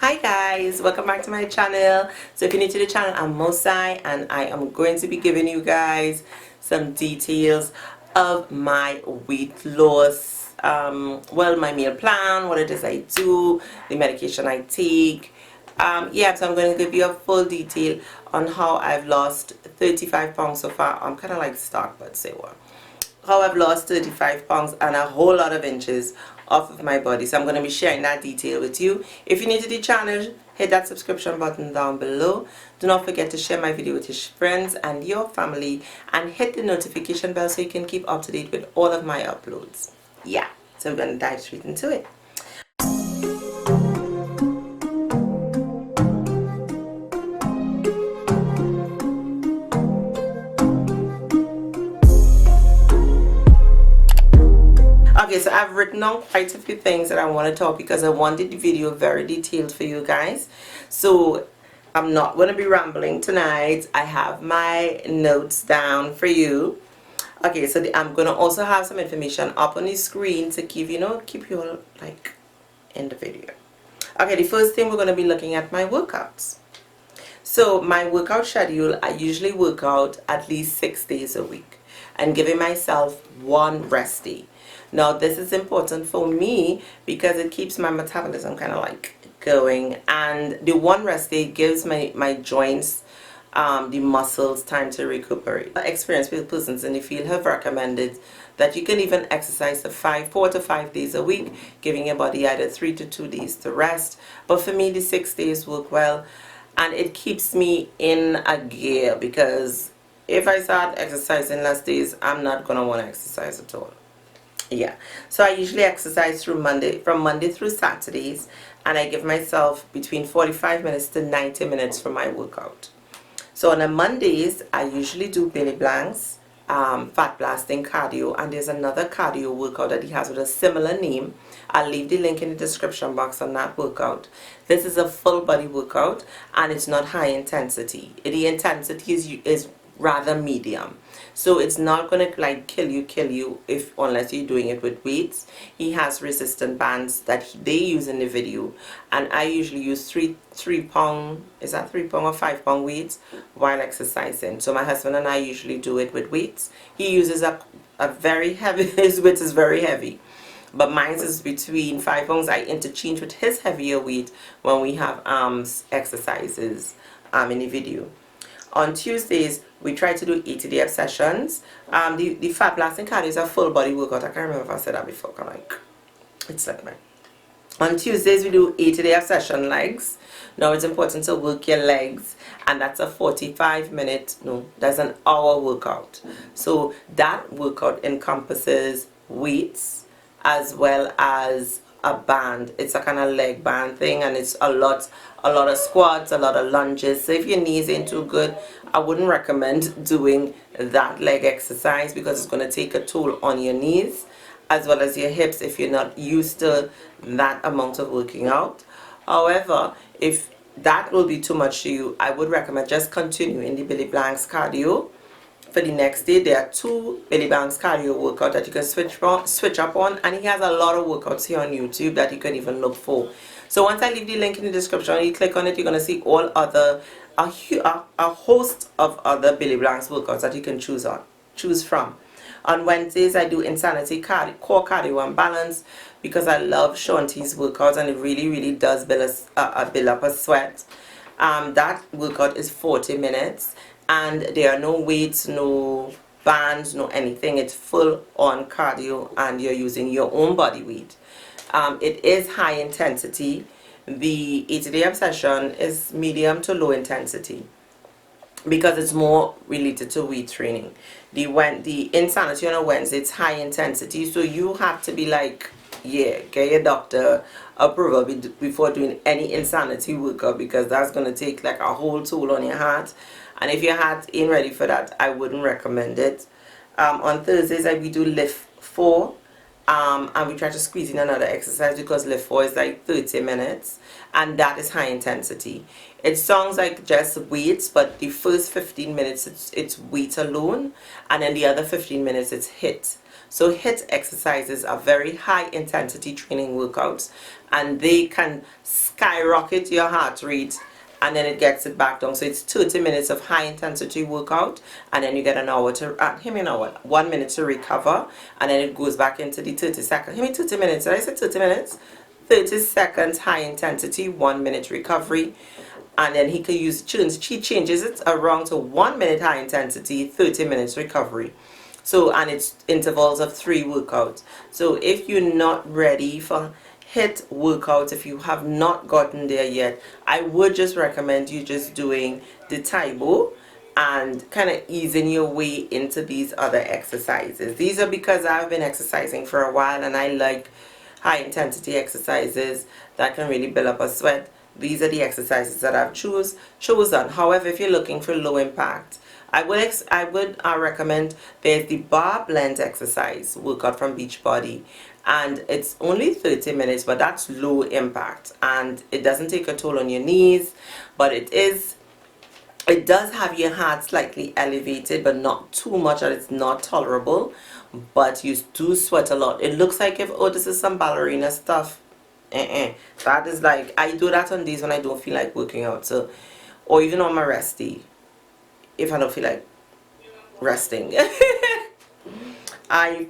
Hi guys, welcome back to my channel. So if you're new to the channel, I'm Mosi and I am going to be giving you guys some details of my weight loss, my meal plan, what it is I do, the medication I take. Yeah, so I'm going to give you a full detail on how I've lost 35 pounds so far. I'm kind of like stuck, but say what. How I've lost 35 pounds and a whole lot of inches off of my body. So I'm going to be sharing that detail with you. If you're new to the channel, hit that subscription button down below. Do not forget to share my video with your friends and your family, and hit the notification bell so you can keep up to date with all of my uploads. Yeah, so we're going to dive straight into it. Okay, so I've written on quite a few things that I want to talk because I wanted the video very detailed for you guys. So I'm not going to be rambling tonight. I have my notes down for you. Okay, so I'm going to also have some information up on the screen to keep you all like in the video. Okay, the first thing we're going to be looking at my workouts. So my workout schedule, I usually work out at least 6 days a week and giving myself one rest day. Now this is important for me because it keeps my metabolism kind of like going, and the one rest day gives my joints, the muscles time to recuperate. Experienced persons in the field have recommended that you can even exercise 4 to 5 days a week, giving your body either 3 to 2 days to rest. But for me, the 6 days work well, and it keeps me in a gear, because if I start exercising less days, I'm not gonna want to exercise at all. Yeah, so I usually exercise from Monday through Saturdays, and I give myself between 45 minutes to 90 minutes for my workout. So on the Mondays, I usually do belly blanks, fat blasting cardio, and there's another cardio workout that he has with a similar name. I'll leave the link in the description box on that workout. This is a full body workout, and it's not high intensity. The intensity is rather medium, so it's not gonna like kill you unless you're doing it with weights. He has resistant bands that they use in the video, and I usually use 3 pound, is that 3 pound or 5 pound weights while exercising. So my husband and I usually do it with weights. He uses a very heavy, his weight is very heavy, but mine is between 5 pounds. I interchange with his heavier weight when we have exercises in the video. On Tuesdays, we try to do 80 LIIft sessions. The fat blasting cardio is a full body workout. I can't remember if I said that before. It's like mine. On Tuesdays, we do 80 LIIft session legs. Now it's important to work your legs, and that's a 45-minute, no, that's an hour workout. So that workout encompasses weights as well as a band. It's a kind of leg band thing, and it's a lot of squats, a lot of lunges. So if your knees ain't too good, I wouldn't recommend doing that leg exercise, because it's going to take a toll on your knees as well as your hips if you're not used to that amount of working out. However, if that will be too much to you, I would recommend just continuing the belly blanks cardio. For the next day, there are 2 belly blanks cardio workouts that you can switch up on, and he has a lot of workouts here on YouTube that you can even look for. So once I leave the link in the description, you click on it, you're going to see all other a host of other belly blanks workouts that you can choose from. On Wednesdays, I do Insanity core cardio and balance, because I love Shawn T's workouts, and it really does build up a sweat. That workout is 40 minutes, and there are no weights, no bands, no anything. It's full on cardio, and you're using your own body weight. It is high intensity. The 80 LIIft session is medium to low intensity, because it's more related to weight training. The Insanity on a Wednesday, it's high intensity, so you have to be like, yeah, get your doctor approval before doing any Insanity workout, because that's going to take like a whole toll on your heart, and if your heart ain't ready for that, I wouldn't recommend it. On Thursdays, we do LIIft 4, and we try to squeeze in another exercise, because LIIft 4 is like 30 minutes, and that is high intensity. It sounds like just weights, but the first 15 minutes it's weight alone, and then the other 15 minutes it's HIIT. So HIIT exercises are very high intensity training workouts, and they can skyrocket your heart rate, and then it gets it back down. So it's 30 minutes of high intensity workout, and then you get an hour to, 1 minute to recover, and then it goes back into the 30 seconds. 30 minutes, did I say 30 minutes? 30 seconds high intensity, 1 minute recovery. And then he could use she changes it around to 1 minute high intensity, 30 minutes recovery. So, and it's intervals of 3 workouts. So if you're not ready for HIIT workouts, if you have not gotten there yet, I would just recommend you just doing the Tobago and kind of easing your way into these other exercises. These are because I've been exercising for a while, and I like high intensity exercises that can really build up a sweat. These are the exercises that I've chosen. However, if you're looking for low impact, I would recommend there's the bar blend exercise workout from Beachbody, and it's only 30 minutes, but that's low impact, and it doesn't take a toll on your knees, but it does have your heart slightly elevated, but not too much that it's not tolerable, but you do sweat a lot. It looks like, if, oh, this is some ballerina stuff. That is like, I do that on days when I don't feel like working out, so, or even on my rest day, if I don't feel like resting.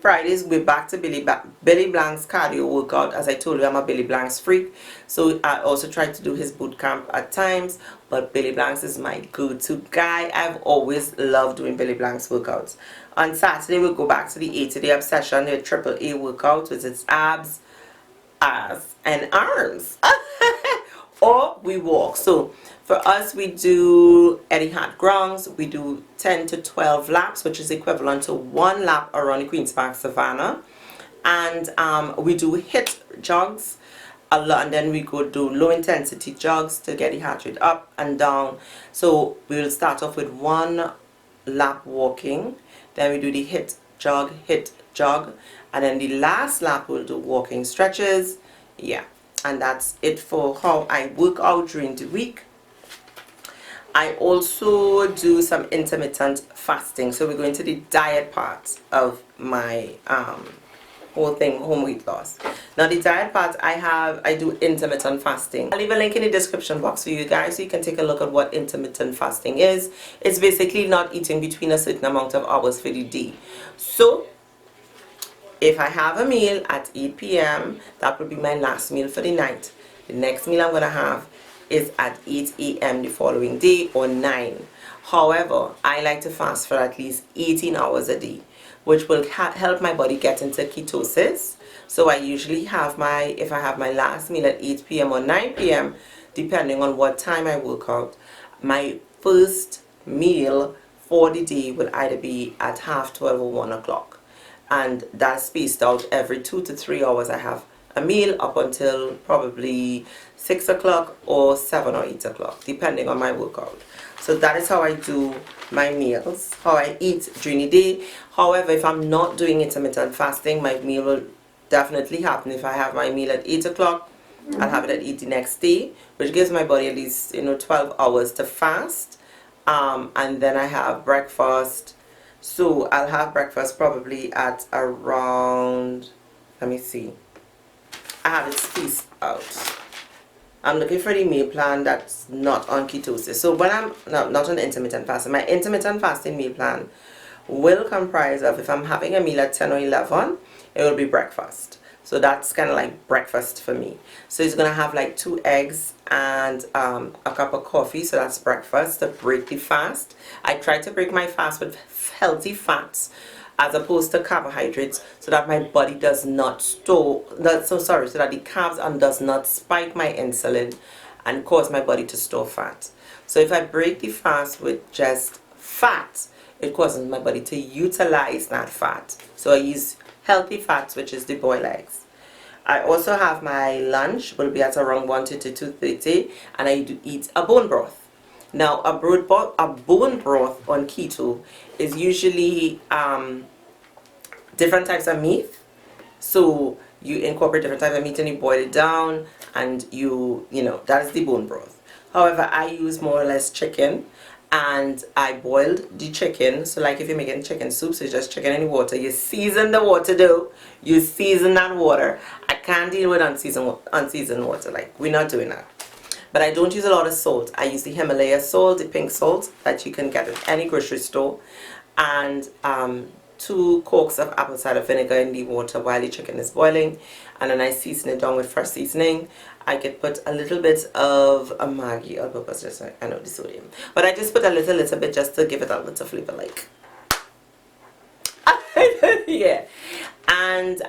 Fridays we're back to Billy Blank's cardio workout. As I told you, I'm a Billy Blank's freak, so I also try to do his boot camp at times, but Billy Blank's is my go-to guy. I've always loved doing Billy Blank's workouts. On Saturday we'll go back to the 80-day obsession, the triple A workout, which is abs, ass, and arms. Or we walk. So for us, we do Etihad grounds. We do 10 to 12 laps, which is equivalent to 1 lap around the Queen's Park Savannah. And we do HIIT jogs a lot, and then we go do low intensity jogs to get the heart rate up and down. So we will start off with 1 lap walking, then we do the HIIT jog, and then the last lap we'll do walking stretches. Yeah, and that's it for how I work out during the week. I also do some intermittent fasting, so we're going to the diet part of my whole thing, home weight loss. Now the diet part, I do intermittent fasting. I'll leave a link in the description box for you guys so you can take a look at what intermittent fasting is. It's basically not eating between a certain amount of hours for the day. So if I have a meal at 8 p.m., that will be my last meal for the night. The next meal I'm going to have is at 8 a.m. the following day, or 9. However, I like to fast for at least 18 hours a day, which will help my body get into ketosis. So I usually have if I have my last meal at 8 p.m. or 9 p.m., depending on what time I work out, my first meal for the day will either be at 12:30 or 1 o'clock. And that's spaced out every 2 to 3 hours. I have a meal up until probably 6 o'clock or 7 or 8 o'clock, depending on my workout. So that is how I do my meals, how I eat during the day. However, if I'm not doing intermittent fasting, my meal will definitely happen. If I have my meal at 8 o'clock, I'll have it at 8 the next day, which gives my body at least 12 hours to fast. And then I have breakfast. So I'll have breakfast probably at around, let me see, I have it spaced out. I'm looking for the meal plan that's not on ketosis. So when I'm not on intermittent fasting, my intermittent fasting meal plan will comprise of, if I'm having a meal at 10 or 11, it will be breakfast. So that's kind of like breakfast for me. So it's going to have like 2 eggs and a cup of coffee. So that's breakfast to break the fast. I try to break my fast with healthy fats as opposed to carbohydrates, so that my body does not store that. So that the carbs and does not spike my insulin and cause my body to store fat. So if I break the fast with just fat, it causes my body to utilize that fat. So I use healthy fats, which is the boiled eggs. I also have my lunch will be at around 1 to 2:30, and I do eat a bone broth. Now a bone broth on keto is usually different types of meat. So you incorporate different types of meat and you boil it down, and that is the bone broth. However, I use more or less chicken, and I boiled the chicken. So like if you're making chicken soup, so just chicken in the water, you season the water though, you season that water. I can't deal with unseasoned water, like we're not doing that. But I don't use a lot of salt. I use the Himalaya salt, the pink salt that you can get at any grocery store, and 2 corks of apple cider vinegar in the water while the chicken is boiling, and then I season it down with fresh seasoning. I could put a little bit of a Maggi all purpose, just I know the sodium, but I just put a little bit just to give it a little flavor, like yeah. And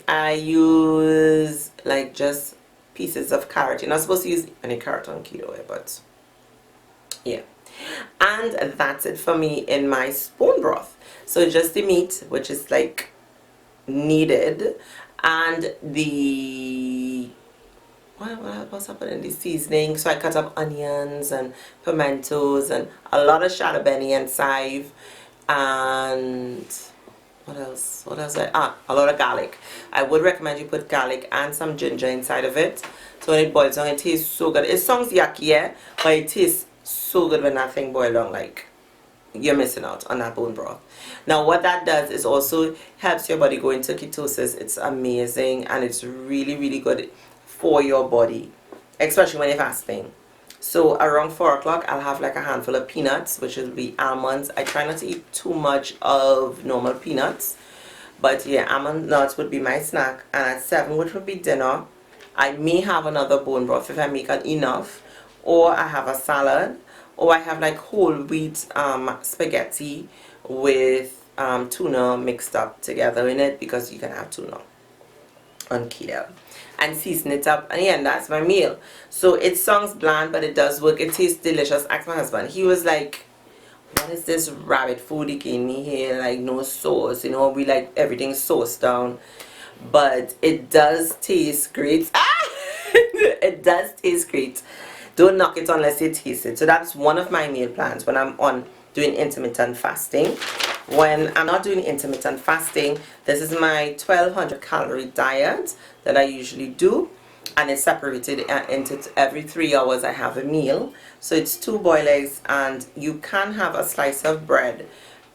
I use like just pieces of carrot. You're not supposed to use any carrot on keto, but yeah. And that's it for me in my spoon broth. So just the meat, which is like needed, and the what's happening? The seasoning. So I cut up onions and pimentos and a lot of shallot and chive, and what else? A lot of garlic. I would recommend you put garlic and some ginger inside of it. So when it boils down, it tastes so good. It sounds yucky, yeah, but it tastes so good when that thing boils down. Like, you're missing out on that bone broth. Now what that does is also helps your body go into ketosis. It's amazing, and it's really, really good for your body, especially when you're fasting. So around 4 o'clock, I'll have like a handful of peanuts, which will be almonds. I try not to eat too much of normal peanuts, but yeah, almond nuts would be my snack. And at 7, which would be dinner, I may have another bone broth if I make it enough, or I have a salad, or I have like whole wheat spaghetti with tuna mixed up together in it, because you can have tuna on keto, and season it up, and yeah, that's my meal. So it sounds bland, but it does work. It tastes delicious. Ask my husband, he was like, what is this rabbit food he gave me here, like no sauce, you know, we like everything sauced down, but it does taste great. It does taste great. Don't knock it unless you taste it. So that's one of my meal plans when I'm on doing intermittent fasting. When I'm not doing intermittent fasting, this is my 1200 calorie diet that I usually do, and it's separated into every 3 hours I have a meal. So it's 2 boiled eggs, and you can have a slice of bread,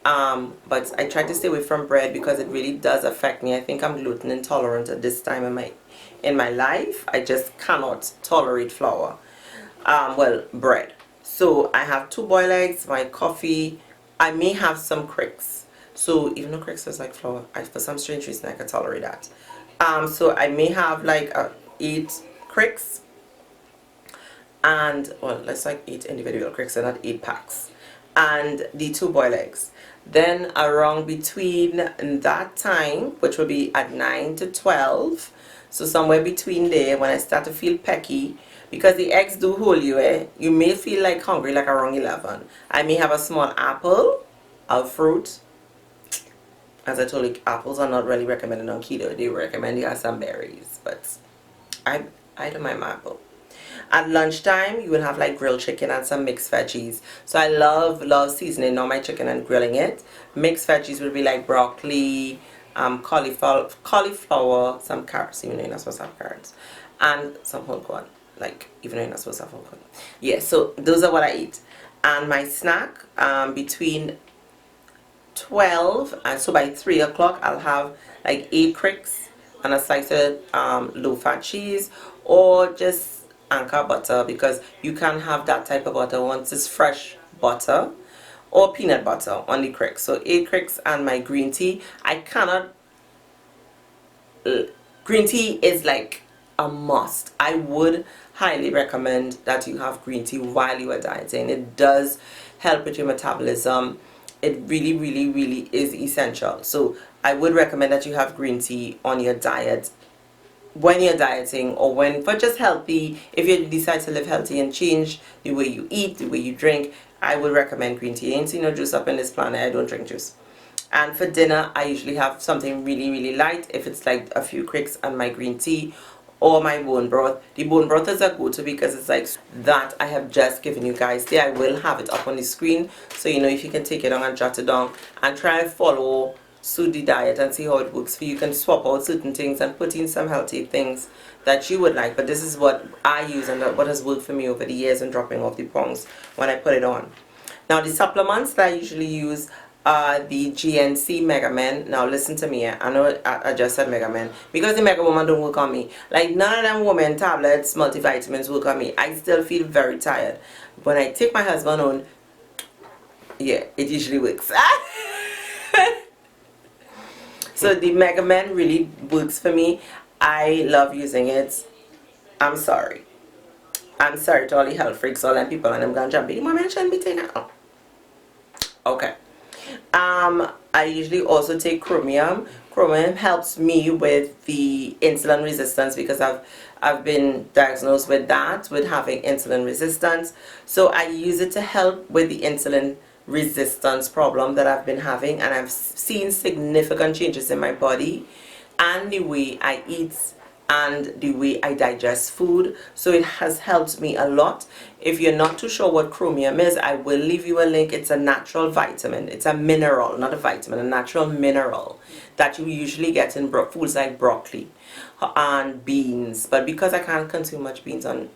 but I try to stay away from bread because it really does affect me. I think I'm gluten intolerant at this time in my life. I just cannot tolerate flour. Well, bread. So I have 2 boiled eggs, my coffee. I may have some cricks. So even though cricks is like flour, for some strange reason I can tolerate that. So I may have like 8 cricks, and well, let's like 8 individual cricks and not 8 packs, and the 2 boiled eggs. Then around between that time, which will be at 9 to 12, so somewhere between there, when I start to feel pecky, because the eggs do hold you, you may feel like hungry like around 11. I may have a small apple, a fruit. As I told you, apples are not really recommended on keto. They recommend you have some berries, but I don't mind my apple. At lunchtime, you will have like grilled chicken and some mixed veggies. So I love seasoning on my chicken and grilling it. Mixed veggies will be like broccoli, cauliflower, some carrots, even though you're not supposed to have carrots, and some whole corn. Like, even though you're not supposed to have whole corn. Yeah, so those are what I eat. And my snack, between 12 and so by 3 o'clock, I'll have like 8 cricks and a slice of low-fat cheese, or just anchor butter, because you can have that type of butter once it's fresh butter, or peanut butter on the cricks. So 8 cricks and my green tea. Green tea is like a must. I would highly recommend that you have green tea while you are dieting. It does help with your metabolism. It really, really, really is essential. So I would recommend that you have green tea on your diet when you're dieting, or when for just healthy. If you decide to live healthy and change the way you eat, the way you drink, I would recommend green tea. Ain't seen no juice up in this planet. I don't drink juice. And for dinner, I usually have something really, really light. If it's like a few cricks and my green tea, or my bone broth. The bone broth is a go-to because it's like that I have just given you guys there. I will have it up on the screen, so you know, if you can take it down and jot it down and try and follow suit the diet and see how it works for you. You can swap out certain things and put in some healthy things that you would like, but this is what I use and what has worked for me over the years and dropping off the pounds when I put it on. Now the supplements that I usually use are the GNC Mega Men. Now listen to me, I know I just said Mega Men because the Mega Woman don't work on me. Like none of them women tablets, multivitamins work on me. I still feel very tired. When I take my husband on, yeah, it usually works. So the Mega Men really works for me. I love using it. I'm sorry to all the health freaks, all them people and them ganja big mama shouldn't be taking it. Oh. Okay. I usually also take Chromium. Chromium helps me with the insulin resistance because I've been diagnosed with that, with having insulin resistance. So I use it to help with the insulin resistance problem that I've been having, and I've seen significant changes in my body and the way I eat and the way I digest food. So it has helped me a lot. If you're not too sure what Chromium is, I will leave you a link. It's a natural vitamin. It's a mineral, not a vitamin, a natural mineral that you usually get in foods like broccoli and beans. But because I can't consume much beans on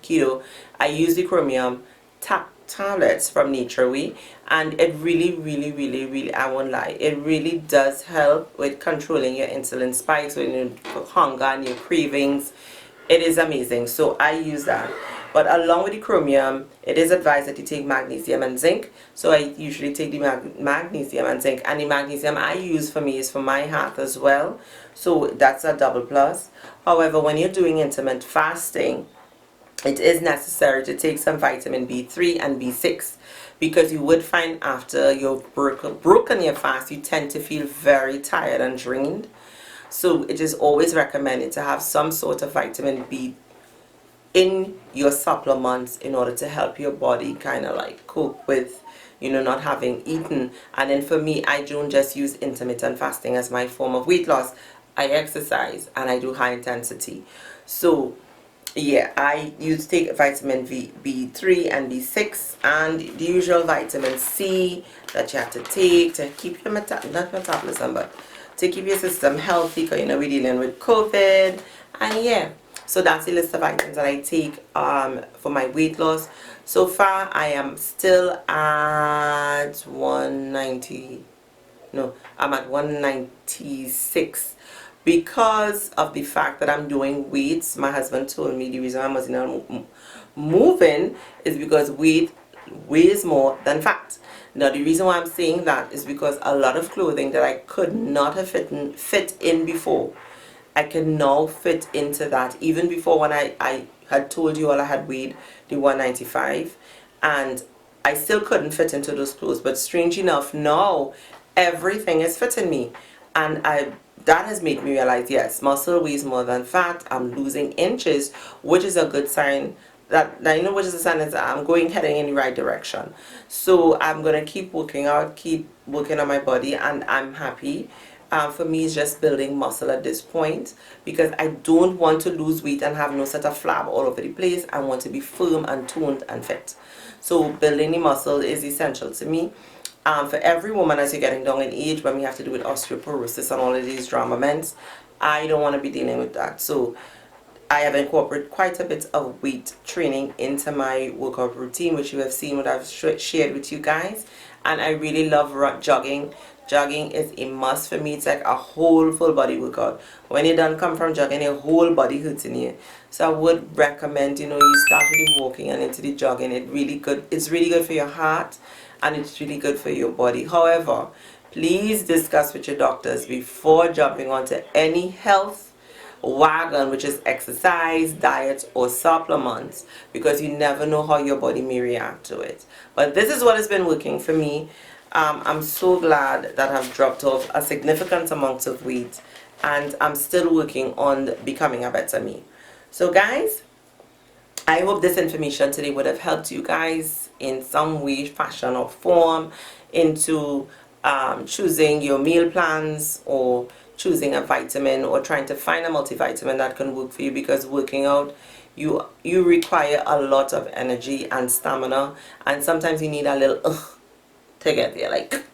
keto, I use the Chromium tablets from Nature Way, and it really, I won't lie, it really does help with controlling your insulin spikes, with your hunger and your cravings. It is amazing. So I use that. But along with the Chromium, it is advised that you take magnesium and zinc. So I usually take the magnesium and zinc, and the magnesium I use for me is for my heart as well. So that's a double plus. However, when you're doing intermittent fasting, it is necessary to take some vitamin B3 and B6, because you would find after you've broken your fast, you tend to feel very tired and drained. So it is always recommended to have some sort of vitamin B in your supplements in order to help your body kind of like cope with, you know, not having eaten. And then for me, I don't just use intermittent fasting as my form of weight loss. I exercise and I do high intensity. So yeah, I used to take vitamin B3 and B6 and the usual vitamin C that you have to take to keep your metabolism, but to keep your system healthy, because you know we're dealing with COVID. And yeah, so that's the list of items that I take for my weight loss. So far I am still at 190, no, I'm at 196. Because of the fact that I'm doing weights. My husband told me the reason I was not moving is because weight weighs more than fat. Now the reason why I'm saying that is because a lot of clothing that I could not have fit in before, I can now fit into that. Even before, when I had told you all I had weighed the 195, and I still couldn't fit into those clothes. But strange enough, now everything is fitting me, and that has made me realize, yes, muscle weighs more than fat. I'm losing inches, which is a good sign that you know, which is a sign that I'm heading in the right direction. So I'm gonna keep working out, keep working on my body, and I'm happy. For me, it's just building muscle at this point, because I don't want to lose weight and have no set of flab all over the place. I want to be firm and toned and fit. So building the muscle is essential to me. For every woman, as you're getting down in age, when we have to do with osteoporosis and all of these dramaments, I don't want to be dealing with that. So I have incorporated quite a bit of weight training into my workout routine, which you have seen what I've shared with you guys. And I really love jogging. Jogging is a must for me. It's like a whole full body workout. When you done come from jogging, your whole body hurts in you. So I would recommend, you know, you start with the walking and into the jogging. It's really good for your heart, and it's really good for your body. However, please discuss with your doctors before jumping onto any health wagon, which is exercise, diet, or supplements, because you never know how your body may react to it. But this is what has been working for me. I'm so glad that I've dropped off a significant amount of weight, and I'm still working on becoming a better me. So guys, I hope this information today would have helped you guys in some way, fashion, or form into choosing your meal plans, or choosing a vitamin, or trying to find a multivitamin that can work for you, because working out, you require a lot of energy and stamina, and sometimes you need a little to get there, like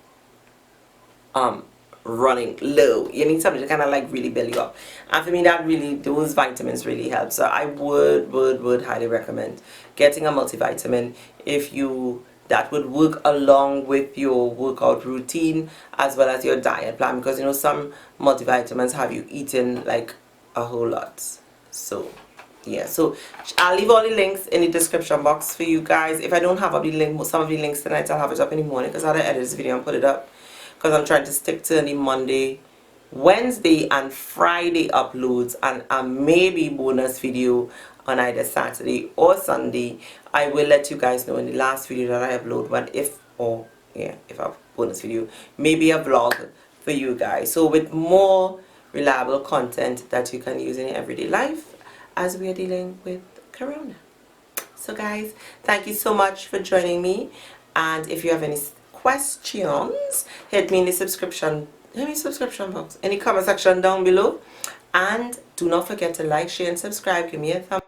running low. You need something to kind of like really build you up, and for me that really, those vitamins really help. So I would highly recommend getting a multivitamin if you that would work along with your workout routine as well as your diet plan, because you know some multivitamins have you eating like a whole lot. So yeah, so I'll leave all the links in the description box for you guys. If I don't have up the link, some of the links tonight, I'll have it up in the morning because I had to edit this video and put it up, because I'm trying to stick to the Monday, Wednesday and Friday uploads, and a maybe bonus video on either Saturday or Sunday. I will let you guys know in the last video that I upload when, if I have bonus video, maybe a vlog for you guys, so with more reliable content that you can use in your everyday life as we are dealing with corona. So guys, thank you so much for joining me, and if you have any questions, hit me in the subscription box, in the comment section down below, and do not forget to like, share and subscribe. Give me a thumbs